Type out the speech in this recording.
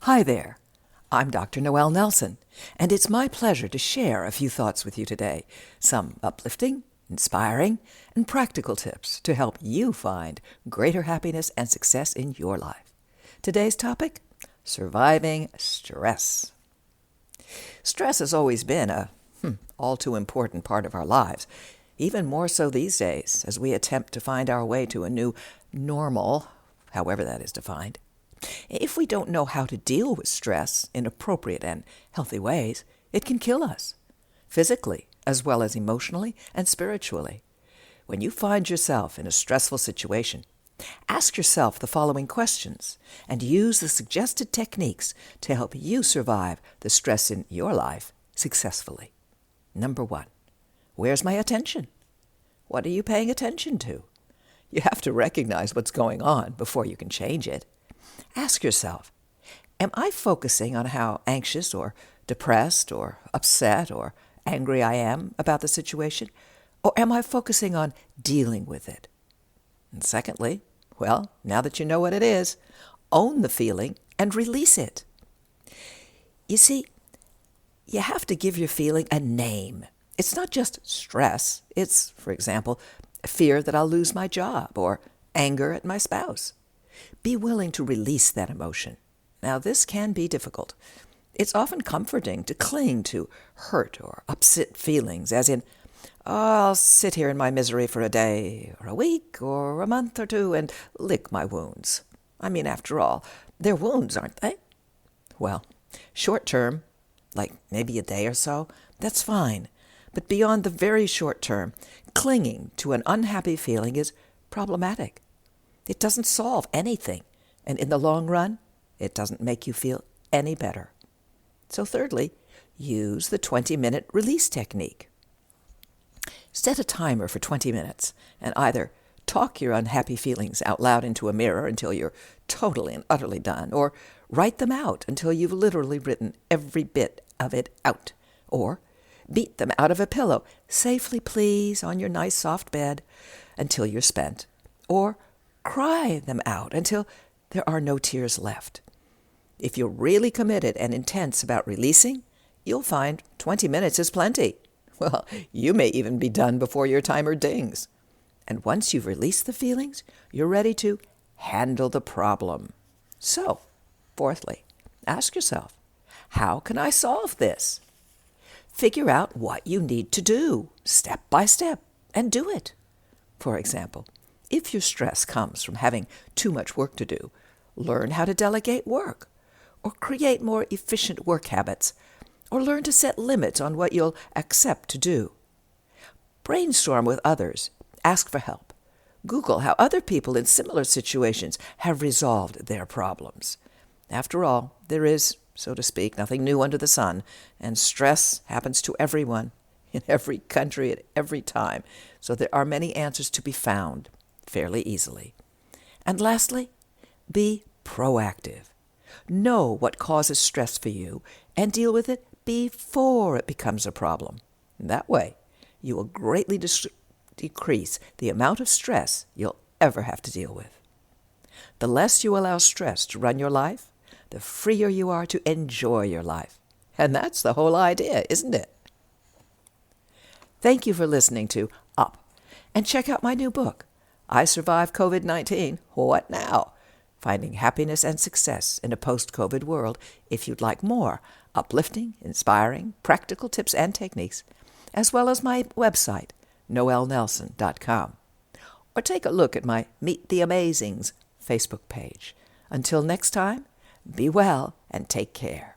Hi there. I'm Dr. Noelle Nelson, and it's my pleasure to share a few thoughts with you today, some uplifting, inspiring, and practical tips to help you find greater happiness and success in your life. Today's topic, surviving stress. Stress has always been a all too important part of our lives, even more so these days as we attempt to find our way to a new normal, however that is defined. If we don't know how to deal with stress in appropriate and healthy ways, it can kill us, physically as well as emotionally and spiritually. When you find yourself in a stressful situation, ask yourself the following questions and use the suggested techniques to help you survive the stress in your life successfully. Number 1, where's my attention? What are you paying attention to? You have to recognize what's going on before you can change it. Ask yourself, am I focusing on how anxious or depressed or upset or angry I am about the situation? Or am I focusing on dealing with it? And secondly, well, now that you know what it is, own the feeling and release it. You see, you have to give your feeling a name. It's not just stress. It's, for example, fear that I'll lose my job or anger at my spouse. Be willing to release that emotion. Now, this can be difficult. It's often comforting to cling to hurt or upset feelings, as in, I'll sit here in my misery for a day or a week or a month or two and lick my wounds. I mean, after all, they're wounds, aren't they? Well, short term, like maybe a day or so, that's fine. But beyond the very short term, clinging to an unhappy feeling is problematic. It doesn't solve anything, and in the long run, it doesn't make you feel any better. So thirdly, use the 20-minute release technique. Set a timer for 20 minutes and either talk your unhappy feelings out loud into a mirror until you're totally and utterly done, or write them out until you've literally written every bit of it out, or beat them out of a pillow, safely please, on your nice soft bed until you're spent, or cry them out until there are no tears left. If you're really committed and intense about releasing, you'll find 20 minutes is plenty. Well, you may even be done before your timer dings. And once you've released the feelings, you're ready to handle the problem. So, fourthly, ask yourself, how can I solve this? Figure out what you need to do, step by step, and do it. For example, if your stress comes from having too much work to do, learn how to delegate work, or create more efficient work habits, or learn to set limits on what you'll accept to do. Brainstorm with others, ask for help. Google how other people in similar situations have resolved their problems. After all, there is, so to speak, nothing new under the sun, and stress happens to everyone, in every country, at every time, so there are many answers to be found fairly easily. And lastly, be proactive. Know what causes stress for you and deal with it before it becomes a problem. That way, you will greatly decrease the amount of stress you'll ever have to deal with. The less you allow stress to run your life, the freer you are to enjoy your life. And that's the whole idea, isn't it? Thank you for listening to Up, and check out my new book, I Survived COVID-19, What Now? Finding Happiness and Success in a Post-COVID World, if you'd like more uplifting, inspiring, practical tips and techniques, as well as my website, noellenelson.com. Or take a look at my Meet the Amazings Facebook page. Until next time, be well and take care.